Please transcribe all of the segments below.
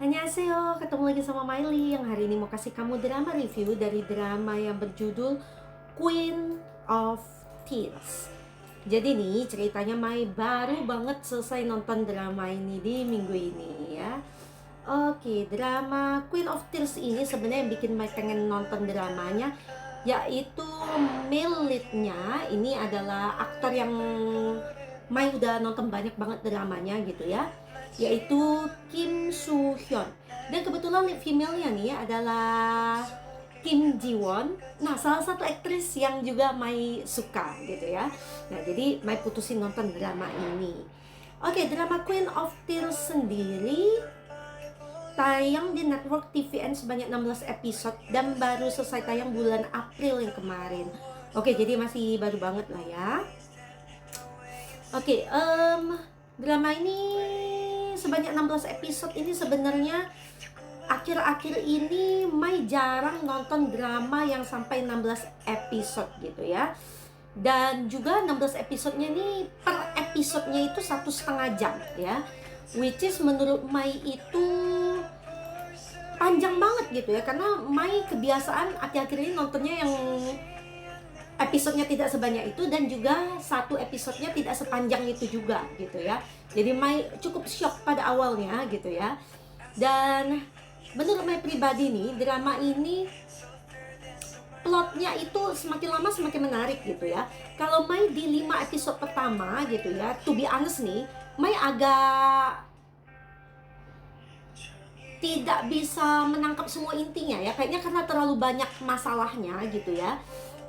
Annyeonghaseyo, ketemu lagi sama Miley yang hari ini mau kasih kamu drama review dari drama yang berjudul Queen of Tears. Jadi nih ceritanya Mai baru banget selesai nonton drama ini di minggu ini ya. Oke, drama Queen of Tears ini sebenarnya yang bikin Mai pengen nonton dramanya yaitu male lead-nya ini adalah aktor yang Mai udah nonton banyak banget dramanya gitu ya, yaitu Kim Soo Hyun. Dan kebetulan lead female-nya nih adalah Kim Ji Won. Nah, salah satu aktris yang juga Mai suka gitu ya. Nah, jadi Mai putusin nonton drama ini. Oke, drama Queen of Tears sendiri tayang di network TVN sebanyak 16 episode dan baru selesai tayang bulan April yang kemarin. Oke, jadi masih baru banget lah ya. Oke, drama ini sebanyak 16 episode ini sebenarnya akhir-akhir ini Mai jarang nonton drama yang sampai 16 episode gitu ya. Dan juga 16 episodenya ini per episodenya itu 1,5 jam ya, which is menurut Mai itu panjang banget gitu ya, karena Mai kebiasaan akhir-akhir ini nontonnya yang episodenya tidak sebanyak itu dan juga satu episodenya tidak sepanjang itu juga gitu ya. Jadi Mai cukup shock pada awalnya gitu ya. Dan menurut Mai pribadi nih, drama ini plotnya itu semakin lama semakin menarik gitu ya. Kalau Mai di 5 episode pertama gitu ya, to be honest nih, Mai agak tidak bisa menangkap semua intinya ya, kayaknya karena terlalu banyak masalahnya gitu ya.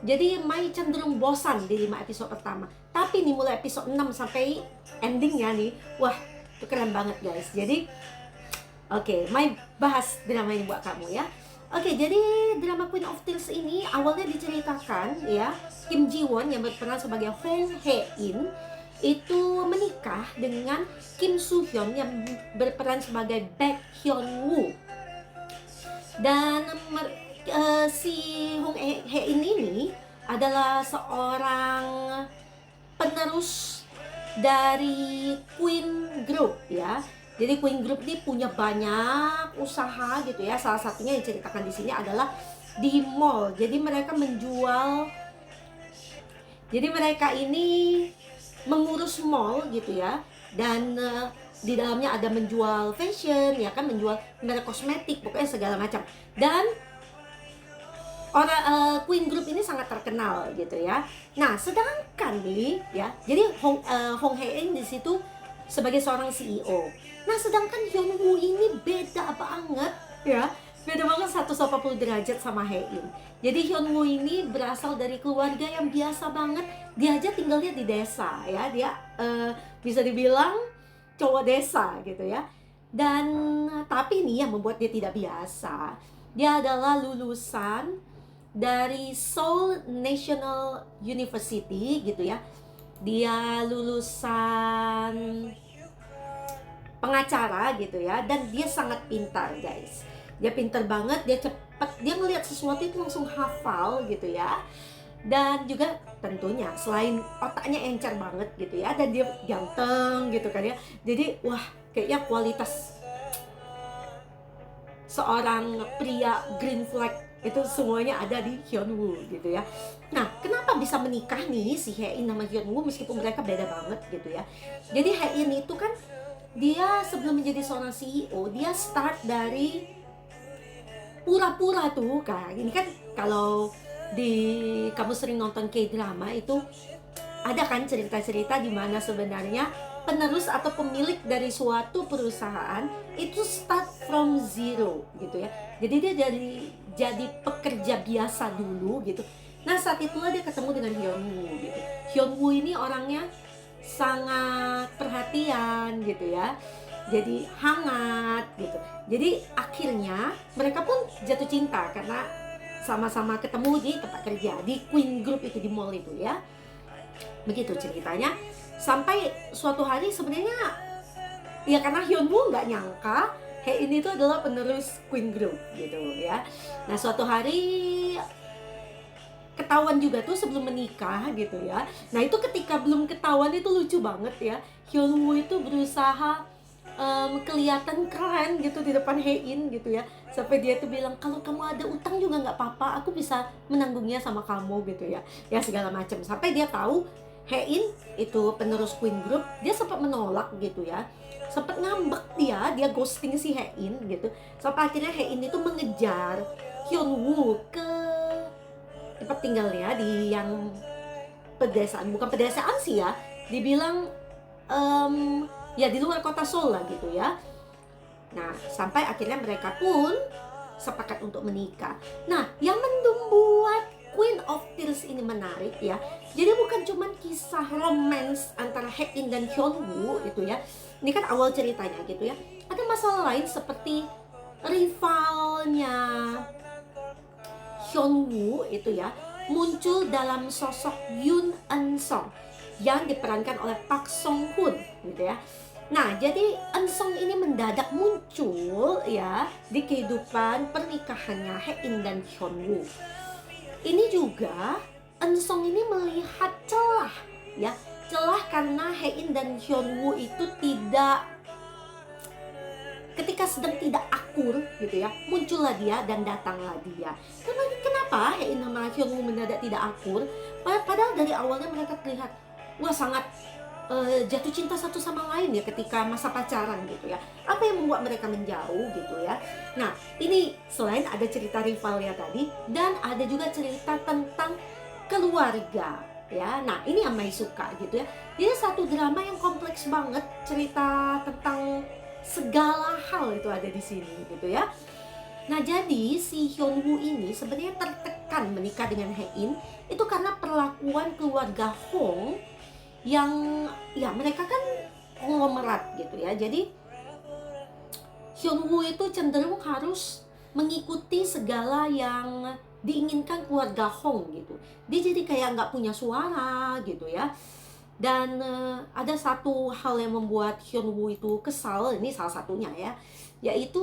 Jadi Mai cenderung bosan di 5 episode pertama. Tapi nih mulai episode 6 sampai endingnya nih, wah itu keren banget guys. Jadi oke, Mai bahas drama ini buat kamu ya. Oke, jadi drama Queen of Tears ini awalnya diceritakan ya, Kim Ji Won yang berperan sebagai Hong Hae In itu menikah dengan Kim Soo Hyun yang berperan sebagai Baek Hyun Woo. Dan si Hong Hae In ini adalah seorang penerus dari Queen Group ya. Jadi Queen Group ini punya banyak usaha gitu ya. Salah satunya yang diceritakan di sini adalah di mall. Jadi mereka menjual, jadi mereka ini mengurus mall gitu ya. Dan di dalamnya ada menjual fashion ya kan, menjual merek kosmetik, pokoknya segala macam. Dan orang Queen Group ini sangat terkenal gitu ya. Nah, sedangkan nih ya, jadi Hong Hae In di situ sebagai seorang CEO. Nah, sedangkan Hyun Woo ini beda banget ya. Beda banget 180 derajat sama Hae In. Jadi Hyun Woo ini berasal dari keluarga yang biasa banget. Dia aja tinggalnya di desa ya. Dia bisa dibilang cowok desa gitu ya. Dan tapi nih yang membuat dia tidak biasa, dia adalah lulusan dari Seoul National University gitu ya. Dia lulusan pengacara gitu ya, dan dia sangat pintar guys. Dia pintar banget, dia cepat, dia ngelihat sesuatu itu langsung hafal gitu ya. Dan juga tentunya selain otaknya encer banget gitu ya, dan dia ganteng gitu kan ya. Jadi wah, kayaknya kualitas seorang pria green flag itu semuanya ada di Hyun Woo gitu ya. Nah, kenapa bisa menikah nih si Hae In sama Hyun Woo meskipun mereka beda banget gitu ya. Jadi Hae In itu kan dia sebelum menjadi seorang CEO, dia start dari pura-pura tuh kan. Ini kan kalau kamu sering nonton K-drama itu ada kan cerita-cerita di mana sebenarnya penerus atau pemilik dari suatu perusahaan itu start from zero gitu ya. Jadi dia jadi pekerja biasa dulu gitu. Nah, saat itulah dia ketemu dengan Hyun Woo gitu. Hyun Woo ini orangnya sangat perhatian gitu ya. Jadi hangat gitu. Jadi akhirnya mereka pun jatuh cinta karena sama-sama ketemu di tempat kerja, di Queen Group itu, di mall itu ya. Begitu ceritanya. Sampai suatu hari sebenarnya ya karena Hyun Woo nggak nyangka Hae In itu adalah penerus Queen Group gitu ya. Nah, suatu hari ketahuan juga tuh sebelum menikah gitu ya. Nah, itu ketika belum ketahuan itu lucu banget ya. Hyun Woo itu berusaha kelihatan keren gitu di depan Hein gitu ya. Sampai dia tuh bilang, kalau kamu ada utang juga nggak apa-apa, aku bisa menanggungnya sama kamu gitu ya. Ya segala macam. Sampai dia tahu Hein itu penerus Queen Group, dia sempat menolak gitu ya. Sempat ngambek dia ghosting si Hein gitu. Sampai akhirnya Hein itu mengejar Hyunwoo ke tempat tinggalnya di yang pedesaan, bukan pedesaan sih ya. Dibilang ya di luar kota Seoul lah gitu ya. Nah, sampai akhirnya mereka pun sepakat untuk menikah. Nah, yang membuat Queen of Tears ini menarik ya. Jadi bukan cuma kisah romance antara Hae-in dan Hyunwoo itu ya. Ini kan awal ceritanya gitu ya. Ada masalah lain seperti rivalnya Hyunwoo itu ya muncul dalam sosok Yoon Eun-sung yang diperankan oleh Park Song-hoon gitu ya. Nah, jadi Eun-sung ini mendadak muncul ya di kehidupan pernikahannya Hae-in dan Hyunwoo. Ini juga Eun-sung ini melihat celah ya, celah karena Hae-in dan Hyunwoo itu ketika sedang tidak akur gitu ya, muncullah dia dan datanglah dia. Kenapa Hae-in sama Hyunwoo mendadak tidak akur? Padahal dari awalnya mereka terlihat sangat jatuh cinta satu sama lain ya ketika masa pacaran gitu ya. Apa yang membuat mereka menjauh gitu ya. Nah, ini selain ada cerita rivalnya tadi, dan ada juga cerita tentang keluarga ya. Nah, ini yang Mai suka gitu ya. Jadi satu drama yang kompleks banget, cerita tentang segala hal itu ada di sini gitu ya. Nah, jadi si Hyunwoo ini sebenarnya tertekan menikah dengan Hae-in itu karena perlakuan keluarga Hong yang ya mereka kan konglomerat gitu ya. Jadi Hyunwoo itu cenderung harus mengikuti segala yang diinginkan keluarga Hong gitu. Dia jadi kayak nggak punya suara gitu ya. Dan ada satu hal yang membuat Hyunwoo itu kesal, ini salah satunya ya, yaitu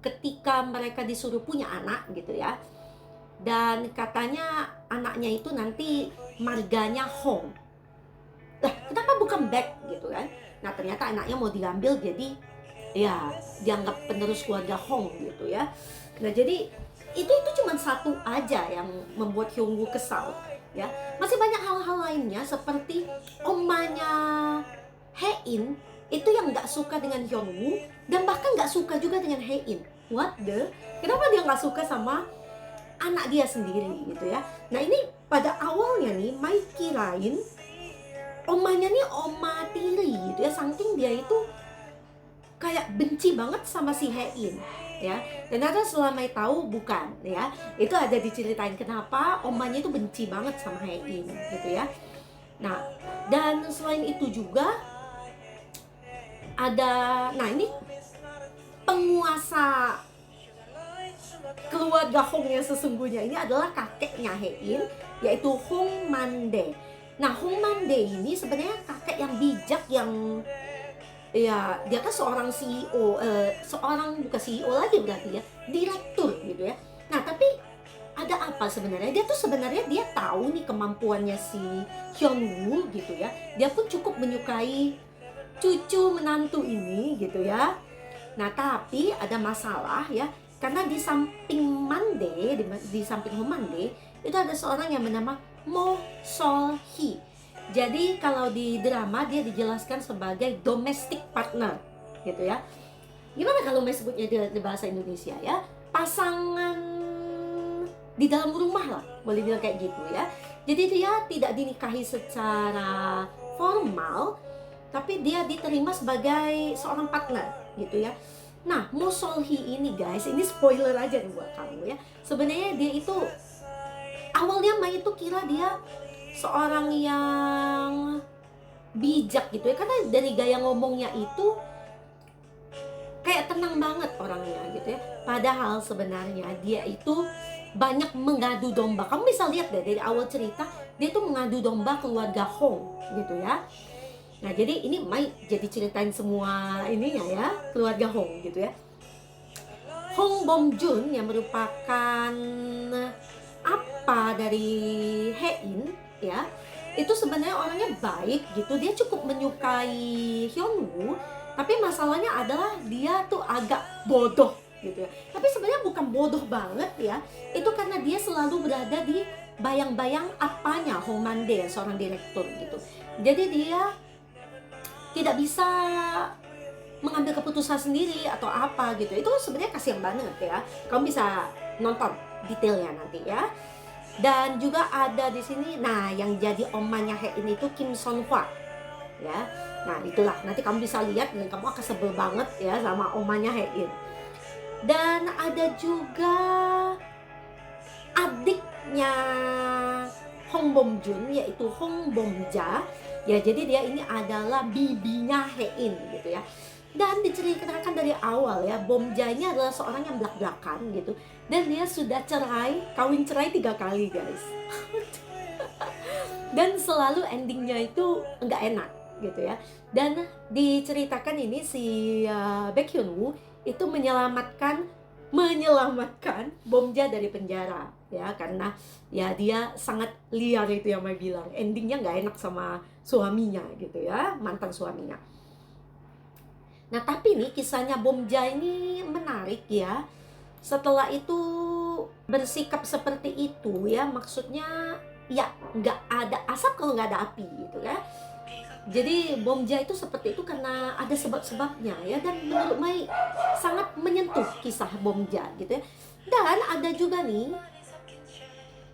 ketika mereka disuruh punya anak gitu ya. Dan katanya anaknya itu nanti marganya Hong. Lah, kenapa bukan Baek gitu kan? Nah, ternyata anaknya mau diambil jadi ya dianggap penerus keluarga Hong gitu ya. Nah, jadi itu cuma satu aja yang membuat Hyunwoo kesal ya. Masih banyak hal-hal lainnya seperti omanya Hae-in itu yang nggak suka dengan Hyunwoo dan bahkan nggak suka juga dengan Hae-in. What the? Kenapa dia nggak suka sama anak dia sendiri gitu ya? Nah, ini pada awalnya nih Mai kirain omanya nih oma tiri gitu ya, saking dia itu kayak benci banget sama si Hae-in ya. Ternyata setelah Mai tahu bukan ya, itu ada diceritain kenapa omanya itu benci banget sama Hae-in gitu ya. Nah, dan selain itu juga ada, nah ini penguasa keluarga Hong yang sesungguhnya ini adalah kakeknya Hae-in, yaitu Hong Man-dae. Nah, Hong Man-dae ini sebenarnya kakek yang bijak, yang ya dia kan seorang CEO, bukan CEO lagi berarti ya, direktur gitu ya. Nah, tapi ada apa sebenarnya? Dia tahu nih kemampuannya si Hyunwoo gitu ya. Dia pun cukup menyukai cucu menantu ini gitu ya. Nah, tapi ada masalah ya, karena di samping Mande, di samping Hong Man-dae itu ada seorang yang bernama Mo Sol-hee. Jadi kalau di drama dia dijelaskan sebagai domestic partner gitu ya. Gimana kalau Mai sebutnya di bahasa Indonesia ya? Pasangan di dalam rumah lah, boleh bilang kayak gitu ya. Jadi dia tidak dinikahi secara formal, tapi dia diterima sebagai seorang partner gitu ya. Nah, Mo Sol-hee ini guys, ini spoiler aja nih buat kamu ya. Sebenarnya dia itu awalnya Mai itu kira dia seorang yang bijak gitu ya, karena dari gaya ngomongnya itu kayak tenang banget orangnya gitu ya. Padahal sebenarnya dia itu banyak mengadu domba. Kamu bisa lihat deh dari awal cerita, dia tuh mengadu domba keluarga Hong gitu ya. Nah, jadi ini Mai jadi ceritain semua ininya ya, keluarga Hong gitu ya. Hong Bom-jun yang merupakan apa dari Hae-in ya, itu sebenarnya orangnya baik gitu. Dia cukup menyukai Hyunwoo Tapi masalahnya adalah dia tuh agak bodoh gitu ya. Tapi sebenarnya bukan bodoh banget ya. Itu karena dia selalu berada di bayang-bayang apanya Hong Mande, seorang direktur gitu. Jadi dia tidak bisa mengambil keputusan sendiri atau apa gitu. Itu sebenarnya kasihan banget ya. Kamu bisa nonton detailnya nanti ya. Dan juga ada di sini, nah yang jadi omanya Hae-in itu Kim Son Hwa ya. Nah itulah, nanti kamu bisa lihat dan kamu akan sebel banget ya sama omanya Hae-in. Dan ada juga adiknya Hong Bom Jun, yaitu Hong Bom Ja ya. Jadi dia ini adalah bibinya Hae-in gitu ya. Dan diceritakan dari awal ya, Bom Ja ini adalah seorang yang belak-belakan gitu. Dan dia sudah kawin cerai 3 kali guys. Dan selalu endingnya itu nggak enak gitu ya. Dan diceritakan ini si Baek Hyun Woo itu menyelamatkan Bom Ja dari penjara ya, karena ya dia sangat liar itu yang Mai bilang. Endingnya nggak enak sama suaminya gitu ya, mantan suaminya. Nah tapi nih kisahnya Bom Ja ini menarik ya. Setelah itu bersikap seperti itu ya, maksudnya ya nggak ada asap kalau nggak ada api gitu ya. Jadi Bom Ja itu seperti itu karena ada sebab-sebabnya ya, dan menurut Mai sangat menyentuh kisah Bom Ja gitu ya. Dan ada juga nih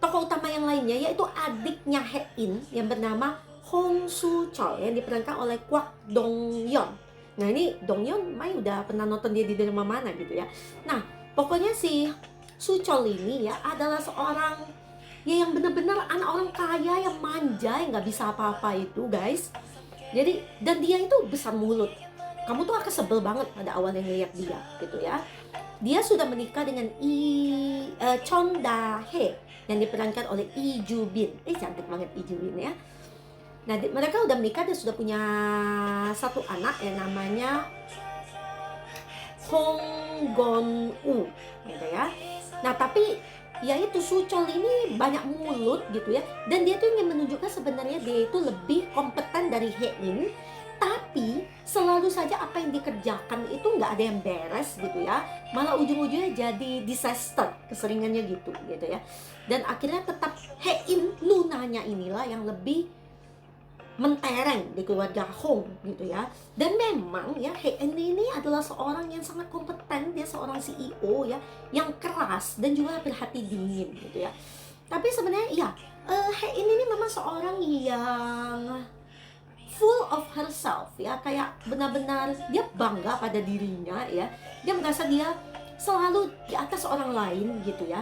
tokoh utama yang lainnya, yaitu adiknya Hae-in yang bernama Hong Soo Chol yang diperankan oleh Kwak Dong Yeon. Nah ini Dong Yeon Mai udah pernah nonton dia di drama mana gitu ya. Nah pokoknya si Soo Chol ini ya adalah seorang ya yang benar-benar anak orang kaya yang manja, yang nggak bisa apa-apa itu guys. Jadi dan dia itu besar mulut. Kamu tuh akan sebel banget pada awalnya ngeliat dia gitu ya. Dia sudah menikah dengan Chon Da Hye yang diperankan oleh Lee Ju Bin. Cantik banget Lee Ju Bin ya. Nah mereka udah menikah dan sudah punya satu anak yang namanya Hong Gon U gitu ya. Nah tapi ya itu Soo Chol ini banyak mulut gitu ya, dan dia tuh ingin menunjukkan sebenarnya dia itu lebih kompeten dari Hae-in, tapi selalu saja apa yang dikerjakan itu nggak ada yang beres gitu ya, malah ujung-ujungnya jadi disaster, keseringannya gitu ya. Dan akhirnya tetap Hae-in lunanya inilah yang lebih mentereng di keluarga Hong gitu ya. Dan memang ya Hae-in ini adalah seorang yang sangat kompeten, dia seorang CEO ya, yang keras dan juga berhati dingin gitu ya. Tapi sebenarnya ya Hae-in ini memang seorang yang full of herself ya, kayak benar-benar dia bangga pada dirinya ya. Dia merasa dia selalu di atas orang lain gitu ya.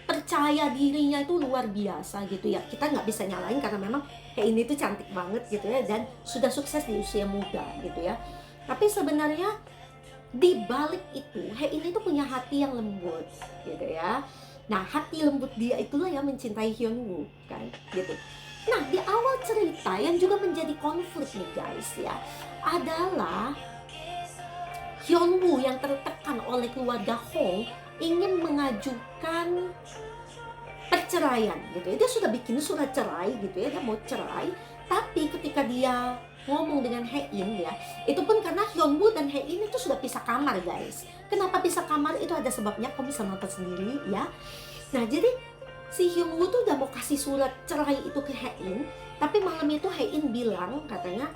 Percaya dirinya itu luar biasa gitu ya. Kita nggak bisa nyalain karena memang Hae-in itu cantik banget gitu ya, dan sudah sukses di usia muda gitu ya. Tapi sebenarnya di balik itu Hae-in itu punya hati yang lembut gitu ya. Nah hati lembut dia itulah yang mencintai Hyun Woo kan gitu. Nah di awal cerita yang juga menjadi konflik nih guys ya, adalah Hyun Woo yang tertekan oleh keluarga Hong ingin mengajukan perceraian gitu ya. Dia sudah bikin surat cerai gitu ya, dia mau cerai. Tapi ketika dia ngomong dengan Hae-in ya, itu pun karena Hyun Woo dan Hae-in itu sudah pisah kamar guys. Kenapa pisah kamar itu ada sebabnya, kamu bisa nonton sendiri ya. Nah jadi si Hyun Woo tuh udah mau kasih surat cerai itu ke Hae-in, tapi malam itu Hae-in bilang katanya,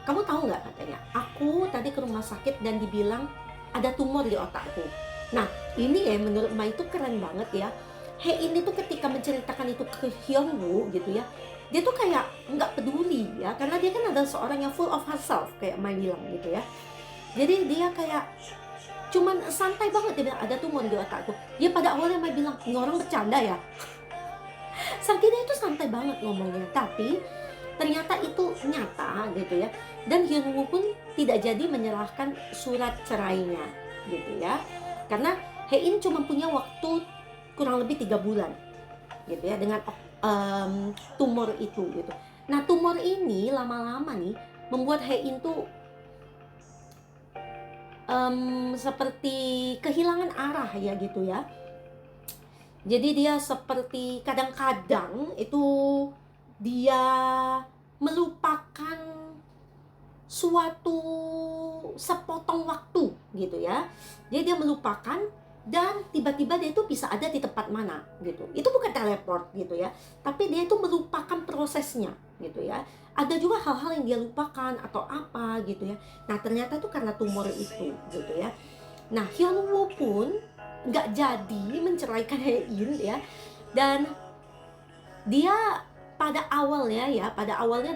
kamu tahu nggak katanya, aku tadi ke rumah sakit dan dibilang ada tumor di otakku. Nah ini ya menurut Mai itu keren banget ya. Hae-in itu ketika menceritakan itu ke Hyun Woo gitu ya, dia tuh kayak nggak peduli ya, karena dia kan adalah seorang yang full of herself kayak Mai bilang gitu ya. Jadi dia kayak cuman santai banget, dia bilang ada tumor di otakku. Ya pada awalnya Mai bilang, ini orang bercanda ya. Saking dia itu santai banget ngomongnya, tapi ternyata itu nyata gitu ya. Dan Hyun Woo pun tidak jadi menyerahkan surat cerainya gitu ya, karena Hae-in cuma punya waktu kurang lebih 3 bulan gitu ya dengan tumor itu gitu. Nah tumor ini lama-lama nih membuat Hae-in tuh seperti kehilangan arah ya gitu ya. Jadi dia seperti kadang-kadang itu dia melupakan suatu sepotong waktu gitu ya. Jadi dia melupakan dan tiba-tiba dia itu bisa ada di tempat mana gitu. Itu bukan teleport gitu ya, tapi dia itu melupakan prosesnya gitu ya. Ada juga hal-hal yang dia lupakan atau apa gitu ya. Nah ternyata itu karena tumor itu gitu ya. Nah Hyunwoo pun nggak jadi menceraikan Hae-in ya, dan dia pada awalnya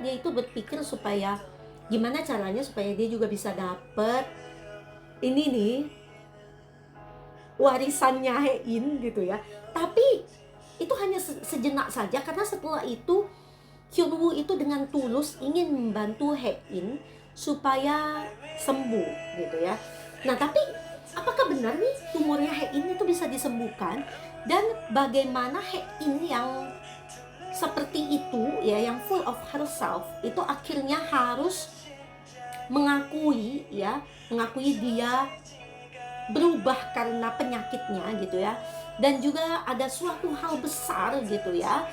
dia itu berpikir supaya gimana caranya supaya dia juga bisa dapet ini nih warisannya Hein gitu ya. Tapi itu hanya sejenak saja, karena setelah itu Hyunwoo itu dengan tulus ingin membantu Hein supaya sembuh gitu ya. Nah tapi apakah benar nih tumornya Hein itu bisa disembuhkan, dan bagaimana Hein yang seperti itu ya, yang full of herself itu akhirnya harus mengakui dia berubah karena penyakitnya gitu ya. Dan juga ada suatu hal besar gitu ya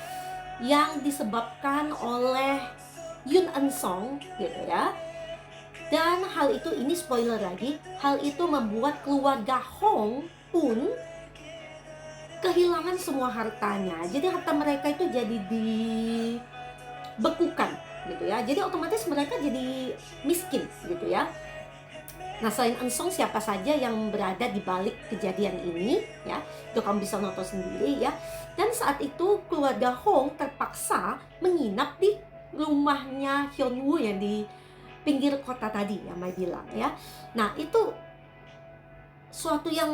yang disebabkan oleh Yoon Eun Song gitu ya. Dan hal itu, ini spoiler lagi, hal itu membuat keluarga Hong pun kehilangan semua hartanya. Jadi harta mereka itu jadi dibekukan gitu ya. Jadi otomatis mereka jadi miskin gitu ya. Nah selain Eun Song, siapa saja yang berada di balik kejadian ini ya, itu kamu bisa nonton sendiri ya. Dan saat itu keluarga Hong terpaksa menginap di rumahnya Hyunwoo yang di pinggir kota tadi yang Mai bilang ya. Nah itu suatu yang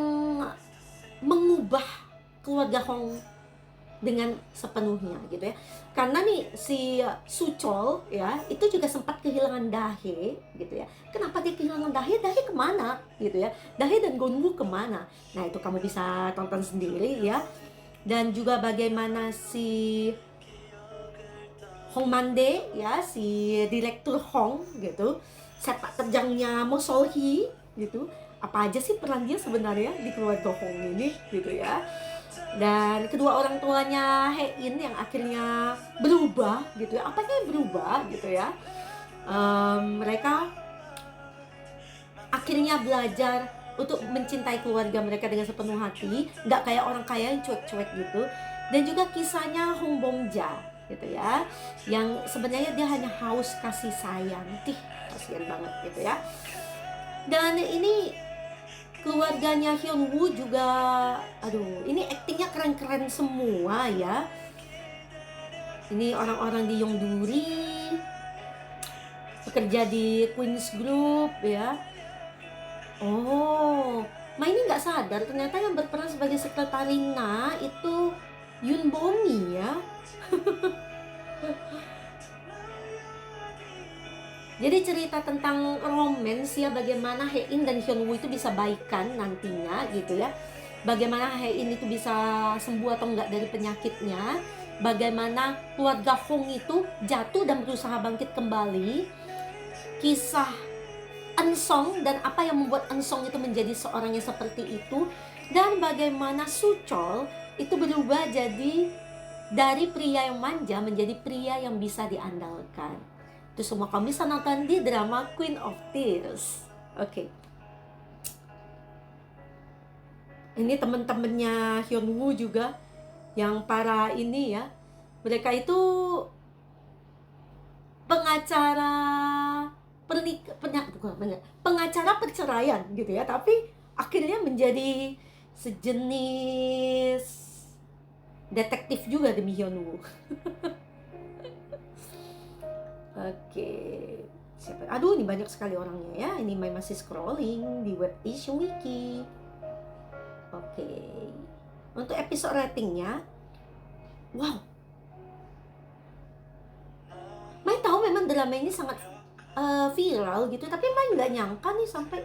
mengubah keluarga Hong dengan sepenuhnya gitu ya. Karena nih si Suchol ya itu juga sempat kehilangan Dahe gitu ya. Kenapa dia kehilangan Dahe? Dahe kemana gitu ya? Dahe dan Gonwoo kemana? Nah itu kamu bisa tonton sendiri ya. Dan juga bagaimana si Hong Mande ya, si direktur Hong gitu, sepak terjangnya Mo Sol-hee gitu. Apa aja sih peran dia sebenarnya di keluarga Hong ini gitu ya. Dan kedua orang tuanya Hein yang akhirnya berubah gitu ya. Apanya yang berubah gitu ya, mereka akhirnya belajar untuk mencintai keluarga mereka dengan sepenuh hati, nggak kayak orang kaya yang cuek-cuek gitu. Dan juga kisahnya Hong Bong-ja gitu ya, yang sebenarnya dia hanya haus kasih sayang. Kasihan banget gitu ya. Dan ini keluarganya Hyunwoo juga, aduh, ini aktingnya keren-keren semua ya. Ini orang-orang di Yongduri, bekerja di Queen's Group ya. Oh, ini nggak sadar ternyata yang berperan sebagai sekretarina itu Yoon Bomi ya. Jadi cerita tentang romance ya, bagaimana Hein dan Hyunwoo itu bisa baikan nantinya gitu ya. Bagaimana Hein itu bisa sembuh atau enggak dari penyakitnya. Bagaimana keluarga Hong itu jatuh dan berusaha bangkit kembali. Kisah Eun Song dan apa yang membuat Eun Song itu menjadi seorang yang seperti itu. Dan bagaimana Suchol itu berubah jadi dari pria yang manja menjadi pria yang bisa diandalkan. Itu semua kamu bisa nonton di drama Queen of Tears. Oke. Ini temen-temennya Hyunwoo juga, yang para ini ya, mereka itu pengacara pengacara perceraian gitu ya, tapi akhirnya menjadi sejenis detektif juga demi Hyunwoo. Oke, siapa? Aduh, ini banyak sekali orangnya ya. Ini masih scrolling di web issue wiki. Oke, untuk episode ratingnya, wow. Mai tahu memang drama ini sangat viral gitu, tapi Mai nggak nyangka nih sampai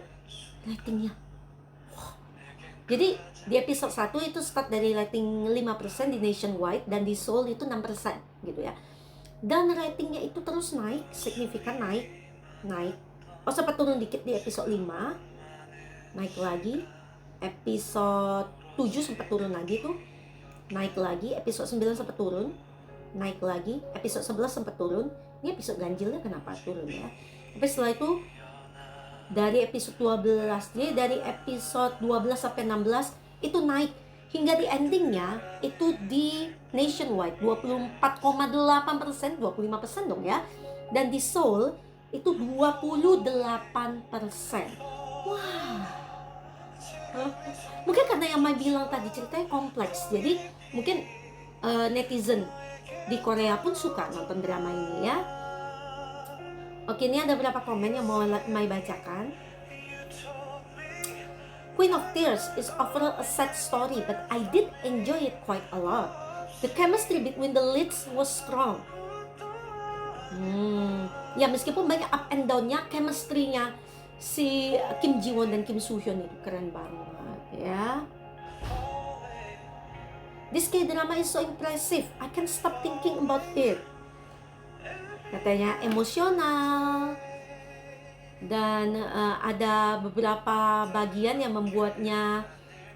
ratingnya. Wow. Jadi di episode 1 itu start dari rating 5% di nationwide, dan di Seoul itu 6% gitu ya. Dan ratingnya itu terus naik, signifikan naik. Oh, sempat turun dikit di episode 5, naik lagi. Episode 7 sempat turun lagi tuh, naik lagi. Episode 9 sempat turun, naik lagi. Episode 11 sempat turun. Ini episode ganjilnya kenapa turun ya? Tapi setelah itu dari episode 12, jadi dari episode 12 sampai 16 itu naik hingga di endingnya itu di nationwide 24,8%, 25% dong ya. Dan di Seoul itu 28%. Wah. Mungkin karena yang Mai bilang tadi ceritanya kompleks, jadi mungkin netizen di Korea pun suka nonton drama ini ya. Oke, ini ada beberapa komen yang mau Mai bacakan. Queen of Tears is overall a sad story, but I did enjoy it quite a lot. The chemistry between the leads was strong. Ya meskipun banyak up and down-nya, chemistry-nya si Kim Ji Won dan Kim Soo Hyun itu keren banget ya. This K-drama is so impressive. I can't stop thinking about it. Katanya emosional dan ada beberapa bagian yang membuatnya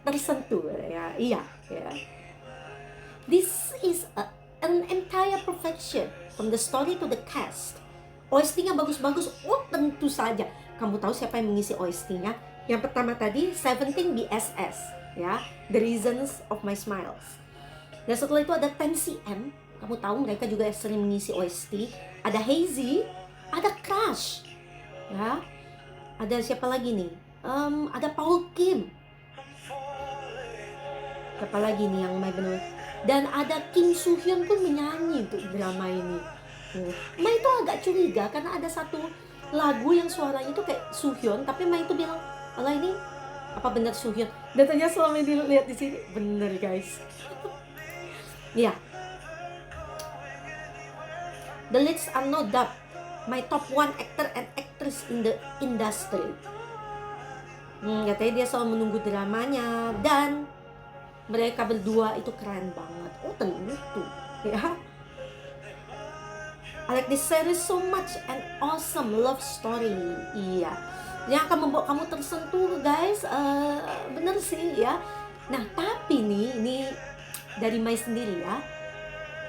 tersentuh ya. Iya ya. This is an entire perfection from the story to the cast. OST-nya bagus-bagus. Oh, tentu saja. Kamu tahu siapa yang mengisi OST-nya? Yang pertama tadi 17 BSS ya, The Reasons of My Smiles. Dan setelah itu ada 10cm. Kamu tahu mereka juga sering mengisi OST. Ada Hazy, ada Crush. Ya. Ada siapa lagi nih? Ada Paul Kim. Siapa lagi nih yang main benar? Dan ada Kim Soo Hyun pun menyanyi untuk drama ini. Mai itu agak curiga karena ada satu lagu yang suaranya itu kayak Soo Hyun, tapi Mai itu bilang, "Alah, ini apa benar Soo Hyun?" Dan ternyata selama dilihat di sini bener guys. Ya. Yeah. The leads are no doubt my top 1 actor and actress in the industry. Katanya dia selalu menunggu dramanya dan mereka berdua itu keren banget. Oh, tentu ya. I like this series so much, an awesome love story. Iya, yang akan membuat kamu tersentuh guys. Bener sih ya. Nah tapi nih, ini dari Mai sendiri ya.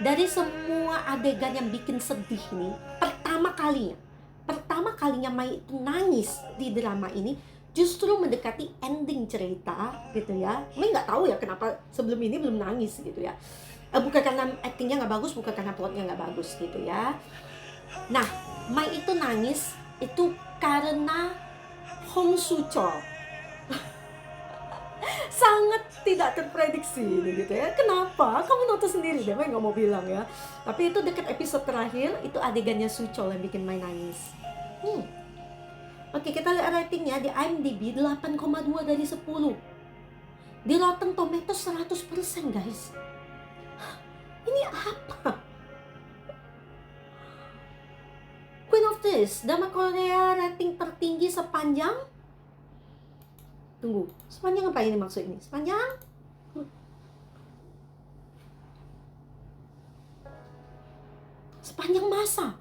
Dari semua adegan yang bikin sedih nih, pertama kalinya Mai itu nangis di drama ini justru mendekati ending cerita gitu ya. Mai nggak tahu ya kenapa sebelum ini belum nangis gitu ya. Bukan karena actingnya nggak bagus, bukan karena plotnya nggak bagus gitu ya. Nah, Mai itu nangis itu karena Hong Soo Chol sangat tidak terprediksi gitu ya. Kenapa? Kamu nonton sendiri deh, Mai nggak mau bilang ya. Tapi itu dekat episode terakhir, itu adegannya Soo Chol yang bikin Mai nangis. Oke, kita lihat ratingnya di IMDb 8,2 dari 10. Di Rotten Tomatoes 100% guys. Ini apa? Queen of Tears, drama Korea rating tertinggi sepanjang. Tunggu, sepanjang apa ini maksud ini? Sepanjang? Sepanjang masa.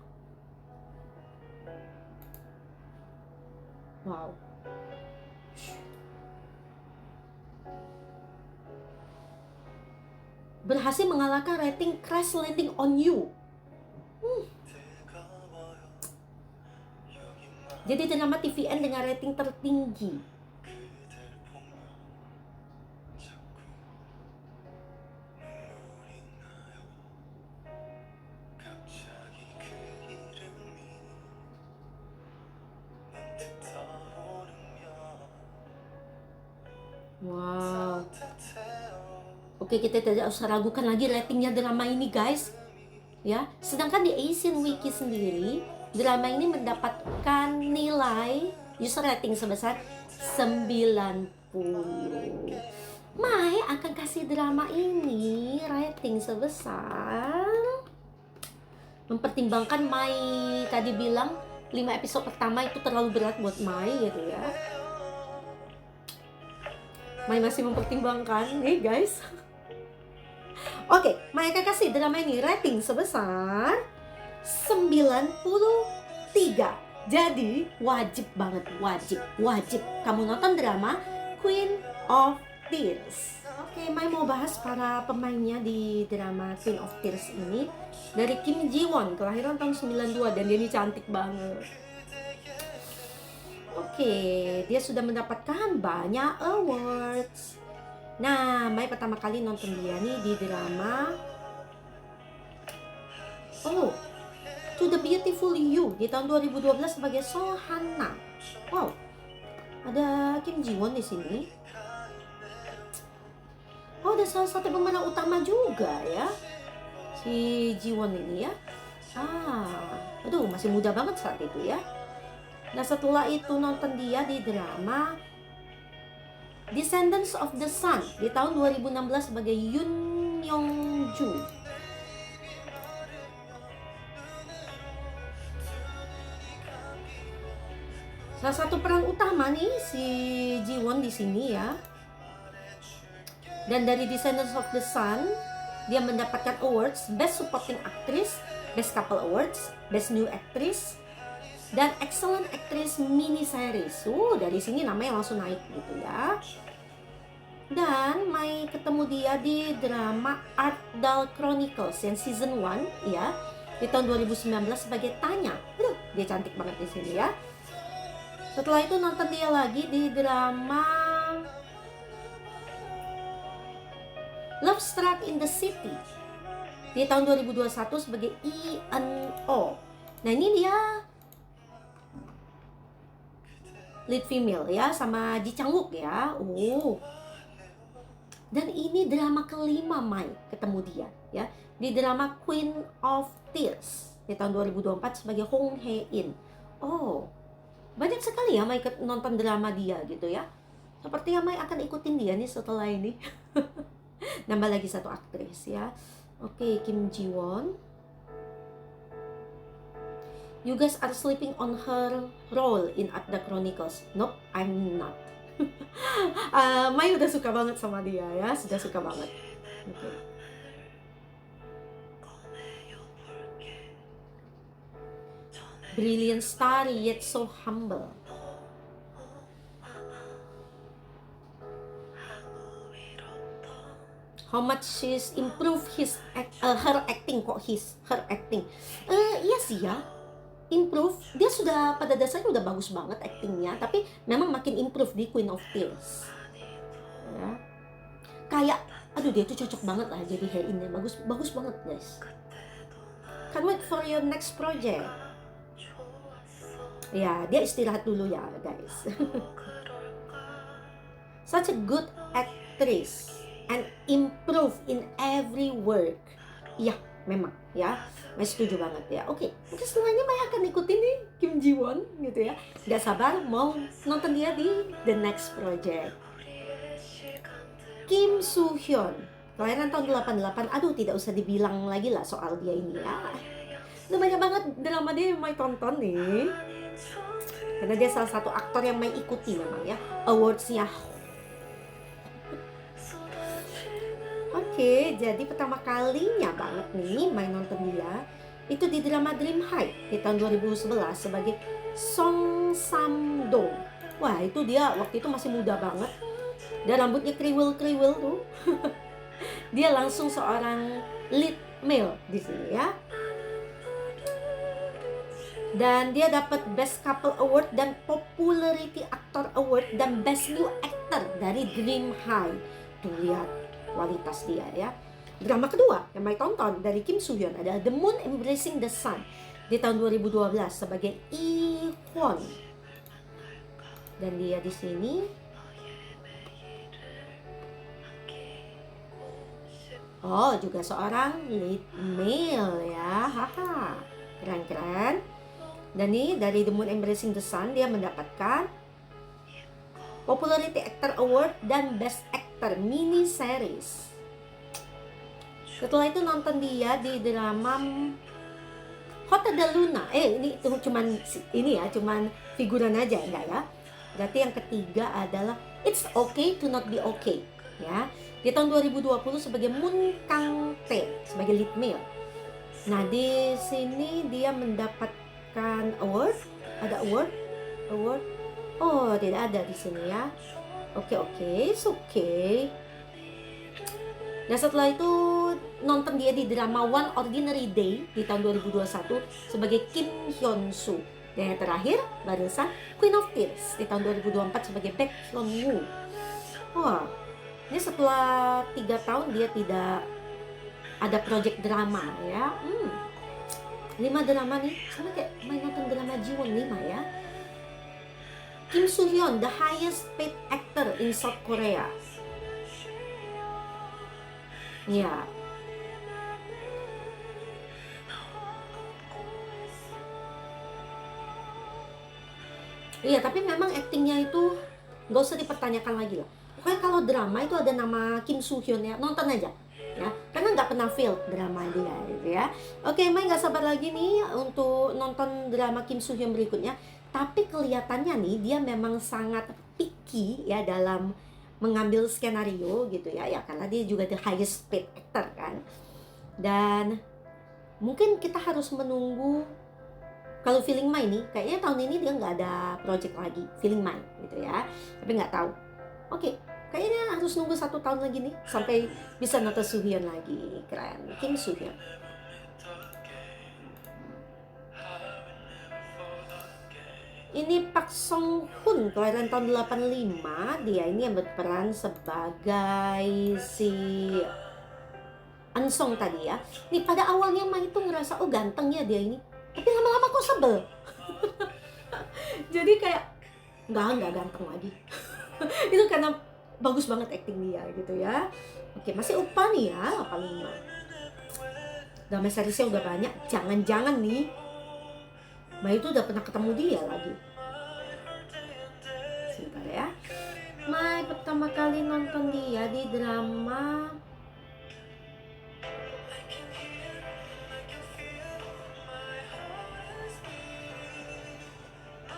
Wow. Berhasil mengalahkan rating Crash Landing on You. Jadi drama TVN dengan rating tertinggi. Wow. Oke, kita tidak usah ragukan lagi ratingnya drama ini guys ya. Sedangkan di Asian Wiki sendiri, drama ini mendapatkan nilai user rating sebesar 90. Mai akan kasih drama ini rating sebesar, mempertimbangkan Mai tadi bilang 5 episode pertama itu terlalu berat buat Mai gitu ya. Mai masih mempertimbangkan nih guys. Oke, Mai akan kasih drama ini rating sebesar 93. Jadi wajib banget, wajib kamu nonton drama Queen of Tears. Oke, Mai mau bahas para pemainnya di drama Queen of Tears ini. Dari Kim Ji Won, kelahiran tahun 92, dan dia ini cantik banget. Oke, dia sudah mendapatkan banyak awards. Nah, Mai pertama kali nonton dia nih di drama To the Beautiful You di tahun 2012 sebagai Seo Han-nam. Wow, ada Kim Ji Won di sini. Oh, ada salah satu pemeran utama juga ya, si Ji Won ini ya. Aduh, masih muda banget saat itu ya. Nah, setelah itu nonton dia di drama Descendants of the Sun di tahun 2016 sebagai Yoon Young Ju. Salah satu peran utama nih si Ji Won di sini ya. Dan dari Descendants of the Sun, dia mendapatkan awards Best Supporting Actress, Best Couple Awards, Best New Actress, dan Excellent Actress Mini Series. Dari sini namanya langsung naik gitu ya. Dan Mai ketemu dia di drama Art Doll Chronicles yang season 1 ya, di tahun 2019 sebagai Tanya. Dia cantik banget di sini ya. Setelah itu nonton dia lagi di drama Love Struck in the City di tahun 2021 sebagai ENO. Nah, ini dia lead female ya, sama Ji Chang Wook ya. Dan ini drama kelima Mai ketemu dia ya, di drama Queen of Tears di tahun 2024 sebagai Hong Hae In. Banyak sekali ya Mai nonton drama dia gitu ya. Sepertinya Mai akan ikutin dia nih setelah ini. Nambah lagi satu aktris ya. Oke, Kim Ji Won. You guys are sleeping on her role in At the Chronicles. Nope, I'm not. Mai udah suka banget sama dia ya, sudah suka banget. Okay. Brilliant star yet so humble. How much she's improved her acting her acting. Iya sih ya, improve. Dia sudah pada dasarnya udah bagus banget actingnya, tapi memang makin improve di Queen of Tears. Ya. Kayak, aduh dia tuh cocok banget lah jadi Hae In, bagus banget guys. Can't wait for your next project. Ya, dia istirahat dulu ya guys. Such a good actress and improve in every work. Ya, memang ya, Mai setuju banget ya. Oke, mungkin setelahnya Mai akan ikutin nih Kim Ji Won gitu ya. Gak sabar mau nonton dia di the next project. Kim Soo Hyun, kelahiran tahun 88. Aduh, tidak usah dibilang lagi lah soal dia ini ya. Udah banyak banget drama dia yang Mai tonton nih, karena dia salah satu aktor yang Mai ikuti memang ya, awardsnya. Oke, jadi pertama kalinya banget nih Mai nonton dia itu di drama Dream High di tahun 2011 sebagai Song Sam Dong. Wah, itu dia waktu itu masih muda banget dan rambutnya kriwil tuh. Dia langsung seorang lead male di sini ya. Dan dia dapat Best Couple Award dan Popularity Actor Award dan Best New Actor dari Dream High. Tuh lihat kualitas dia ya. Drama kedua yang Mai tonton dari Kim Soo Hyun adalah The Moon Embracing the Sun di tahun 2012 sebagai Lee Kwon. Dan dia di sini juga seorang lead male ya. Haha. Keren. Dan nih dari The Moon Embracing the Sun dia mendapatkan Popularity Actor Award dan Best Actor Mini Series. Setelah itu nonton dia di drama Hotel de Luna. Ini cuman figuran aja enggak ya. Berarti yang ketiga adalah It's Okay to Not Be Okay ya. Di tahun 2020 sebagai Moon Kang Tae sebagai lead male. Nah, di sini dia mendapatkan award. Ada award? Tidak ada di sini ya. Oke, it's okay. Nah, setelah itu nonton dia di drama One Ordinary Day di tahun 2021 sebagai Kim Hyun Soo. Dan yang terakhir, barusan Queen of Tears di tahun 2024 sebagai Baek Hyun Woo. Wah, ini setelah 3 tahun dia tidak ada project drama ya. 5 drama nih, sama kayak main nonton drama Jiwon 5 ya. Kim Soo Hyun, the highest paid actor in South Korea. Ya. Iya, tapi memang aktingnya itu nggak usah dipertanyakan lagi lah. Pokoknya kalau drama itu ada nama Kim Soo Hyun ya, nonton aja ya, karena nggak pernah fail drama dia gitu ya. Oke, Mai nggak sabar lagi nih untuk nonton drama Kim Soo Hyun berikutnya. Tapi kelihatannya nih dia memang sangat picky ya dalam mengambil skenario gitu ya, karena dia juga the highest paid actor kan. Dan mungkin kita harus menunggu. Kalau Feeling My nih, kayaknya tahun ini dia nggak ada project lagi, Feeling My gitu ya. Tapi nggak tahu. Oke, kayaknya harus nunggu 1 tahun lagi nih sampai bisa nonton Soo Hyun lagi. Keren, Kim Soo Hyun. Ini Park Song Hoon, kelahiran tahun 85. Dia ini yang berperan sebagai si Ansong tadi ya. Nih pada awalnya Mai itu ngerasa oh ganteng ya dia ini, tapi lama-lama kok sebel. Jadi kayak nggak ganteng lagi. Itu karena bagus banget acting dia gitu ya. Oke, masih Upa nih ya, 85. Drama seriesnya udah banyak. Jangan-jangan nih Mai itu udah pernah ketemu dia lagi. Sebentar ya. Mai pertama kali nonton dia di drama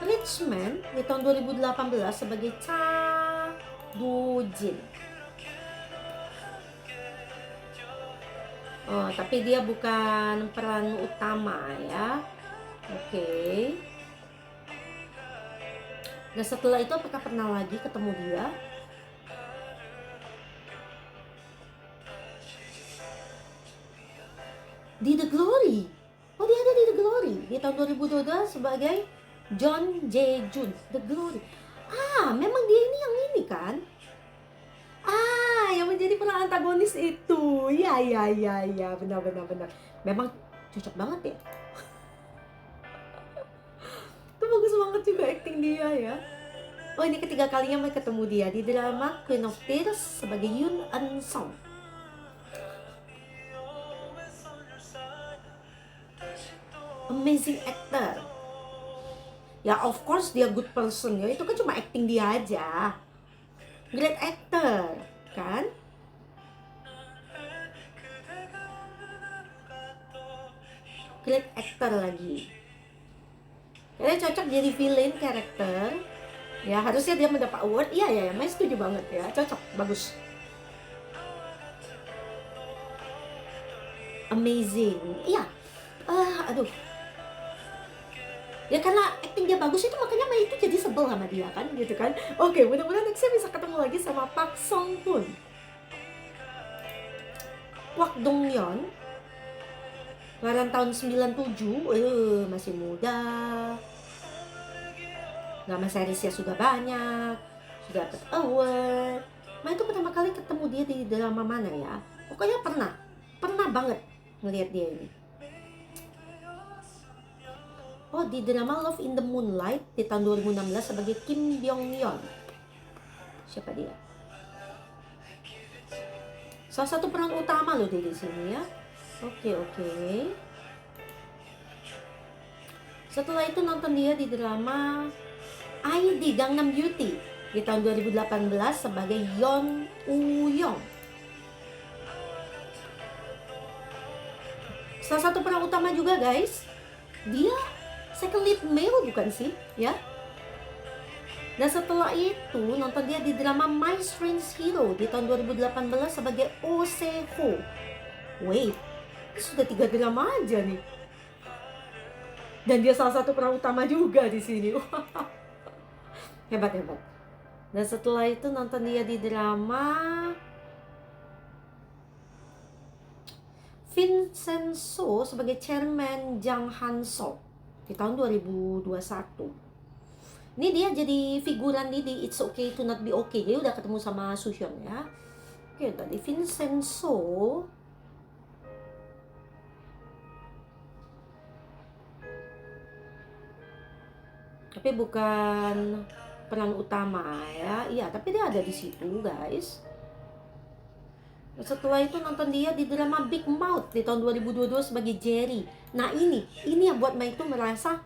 Rich Man di tahun 2018 sebagai Cha Do-jin. Oh, tapi dia bukan peran utama ya. Oke. Dan setelah itu apakah pernah lagi ketemu dia? Di The Glory. Oh, dia ada di The Glory di tahun 2022 sebagai John Jae-jun, The Glory. Memang dia ini yang ini kan? Yang menjadi peran antagonis itu. Ya, benar. Memang cocok banget ya. Itu bagus banget juga acting dia ya. Oh, ini ketiga kalinya mereka ketemu dia di drama Queen of Tears sebagai Yoon Eun Song. Amazing actor. Ya of course dia good person ya, itu kan cuma acting dia aja. Great actor, kan? Great actor lagi. Kayaknya cocok jadi villain karakter. Ya harusnya dia mendapat award. Iya, Mai setuju banget ya, cocok, bagus. Amazing. Iya. Aduh. Ya karena acting dia bagus itu makanya Mai itu jadi sebel sama dia kan gitu kan. Oke, mudah-mudahan nextnya bisa ketemu lagi sama Park Song Hoon. Kwak Dong Yeon, kelahiran tahun 97, masih muda. Drama seriesnya sudah banyak, sudah dapat award. Mai itu pertama kali ketemu dia di drama mana ya? Pokoknya pernah banget ngelihat dia ini. Oh, di drama Love in the Moonlight di tahun 2016 sebagai Kim Byung Yeon. Siapa dia? Salah satu peran utama loh dia di sini ya. Oke. Setelah itu nonton dia di drama ID Gangnam Beauty di tahun 2018 sebagai Yeon Woo-young. Salah satu peran utama juga guys. Dia second lead male bukan sih ya. Dan setelah itu nonton dia di drama My Strange Hero di tahun 2018 sebagai Oh Se-ho. Wait, ini sudah 3 drama aja nih. Dan dia salah satu peran utama juga di sini. Hebat. Dan setelah itu nonton dia di drama Vincenzo sebagai Chairman Jang Han-so. di tahun 2021. Ini dia jadi figuran di It's Okay to Not Be Okay. Dia udah ketemu sama Suhyun ya. Oke, tadi Vincenzo. Tapi bukan peran utama ya. Iya, tapi dia ada di situ, guys. Setelah itu nonton dia di drama Big Mouth di tahun 2022 sebagai Jerry. Nah, ini yang buat Mai itu merasa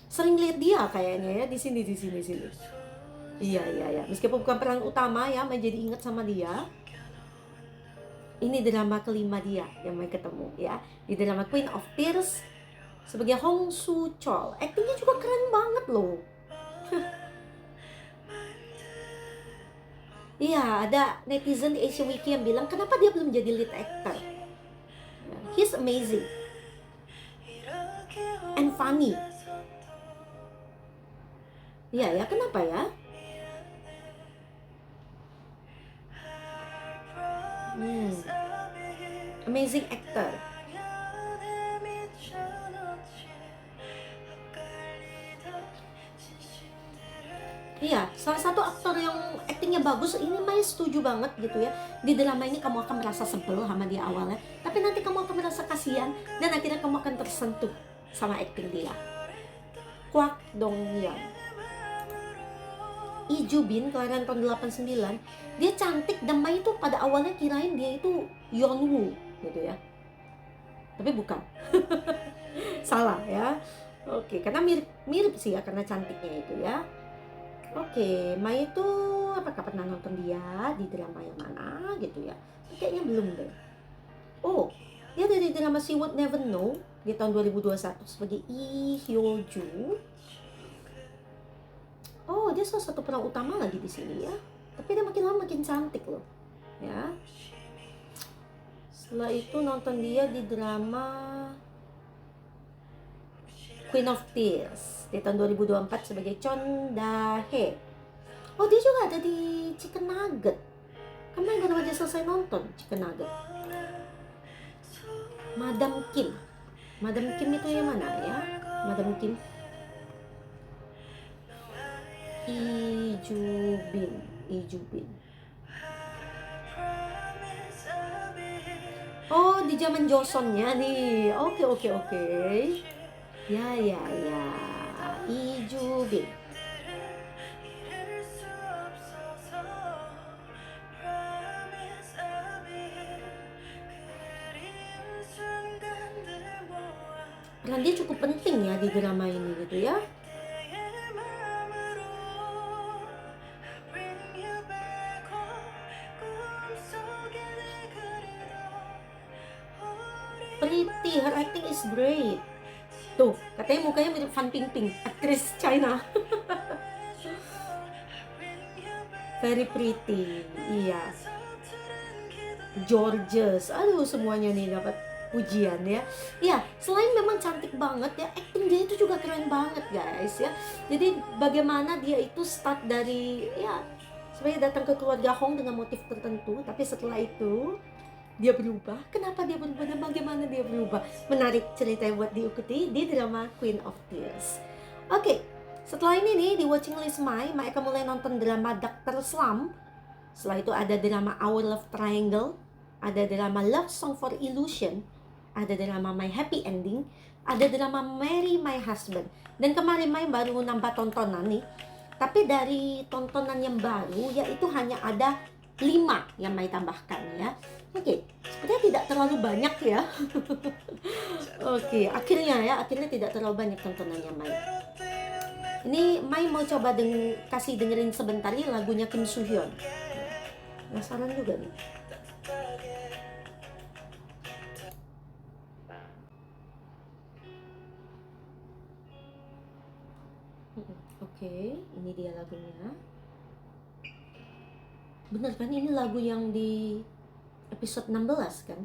sering lihat dia kayaknya ya di sini. Iya. Meskipun bukan peran utama ya, Mai jadi ingat sama dia. Ini drama kelima dia yang Mai ketemu ya. Di drama Queen of Tears sebagai Hong Soo Chol. Aktingnya juga keren banget loh. Iya, ada netizen di Asia Wiki yang bilang kenapa dia belum jadi lead actor. He's amazing and funny. Iya ya, kenapa ya? Amazing actor. Iya, salah satu aktor yang aktingnya bagus, ini Mai setuju banget gitu ya. Di drama ini kamu akan merasa sebel sama dia awalnya, tapi nanti kamu akan merasa kasihan dan akhirnya kamu akan tersentuh sama akting dia. Kwak Dong Yeon. Lee Joo Bin, kelahiran tahun 89, dia cantik dan Mai itu pada awalnya kirain dia itu Yeonwoo gitu ya. Tapi bukan. Salah ya. Oke, karena mirip sih ya, karena cantiknya itu ya. Oke, Mai itu apakah pernah nonton dia di drama yang mana gitu ya? Kayaknya belum deh. Oh, dia dari drama She Would Never Know di tahun 2021 sebagai Lee Hyo Joo. Oh, dia salah satu peran utama lagi di sini ya. Tapi dia makin lama makin cantik loh. Ya. Setelah itu nonton dia di drama Queen of Tears di tahun 2024 sebagai Chon Da-hye. Oh, dia juga ada di Chicken Nugget. Kemarin baru aja selesai nonton Chicken Nugget. Madam Kim. Madam Kim itu yang mana ya? Madam Kim. Lee Joo Bin. Oh, di zaman Joseonnya nih. Oke. Ya. Lee Joo Bin. Peran dia cukup penting ya di drama ini gitu ya. Pretty, her acting is great. Tuh, katanya mukanya mirip Fan Bingbing, aktris China. Very pretty, iya. Gorgeous, aduh semuanya nih dapat pujian ya. Iya, selain memang cantik banget ya, acting dia itu juga keren banget guys ya. Jadi bagaimana dia itu start dari ya sebenarnya datang ke keluarga Hong dengan motif tertentu, tapi setelah itu dia berubah. Kenapa dia berubah dan bagaimana dia berubah? Menarik cerita buat diikuti di drama Queen of Tears. Oke, setelah ini nih di watching list Mai akan mulai nonton drama Dr. Slump. Setelah itu ada drama Our Love Triangle, ada drama Love Song for Illusion, ada drama My Happy Ending, ada drama Marry My Husband. Dan kemarin Mai baru nambah tontonan nih. Tapi dari tontonan yang baru yaitu hanya ada 5 yang Mai tambahkan ya. Oke, sepertinya tidak terlalu banyak ya. Oke, akhirnya tidak terlalu banyak tontonannya Mai. Ini Mai mau coba kasih dengerin sebentar nih lagunya Kim Soo Hyun. Penasaran juga nih. Oke, ini dia lagunya. Bener kan ini lagu yang di episode 16 kan?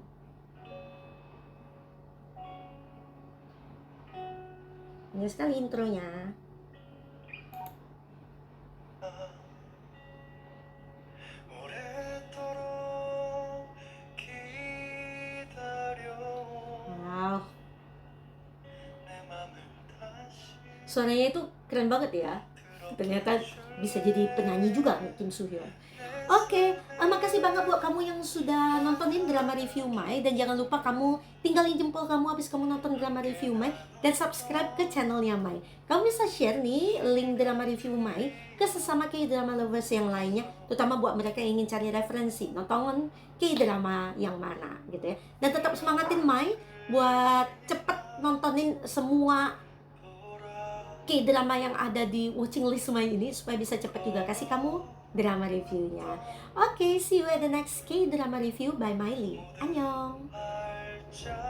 Ini sekali intronya. Wow. suaranya itu keren banget ya. Ternyata bisa jadi penyanyi juga nih Kim Soo Hyun. Oke, makasih banget buat kamu yang sudah nontonin drama review Mai. Dan jangan lupa kamu tinggalin jempol kamu habis kamu nonton drama review Mai. Dan subscribe ke channelnya Mai. Kamu bisa share nih link drama review Mai ke sesama K-drama lovers yang lainnya. Terutama buat mereka yang ingin cari referensi nonton K-drama yang mana gitu ya. Dan tetap semangatin Mai buat cepet nontonin semua K-drama yang ada di watching list Mai ini, supaya bisa cepet juga kasih kamu drama reviewnya. Oke, see you at the next K-drama review by Miley. Annyeong.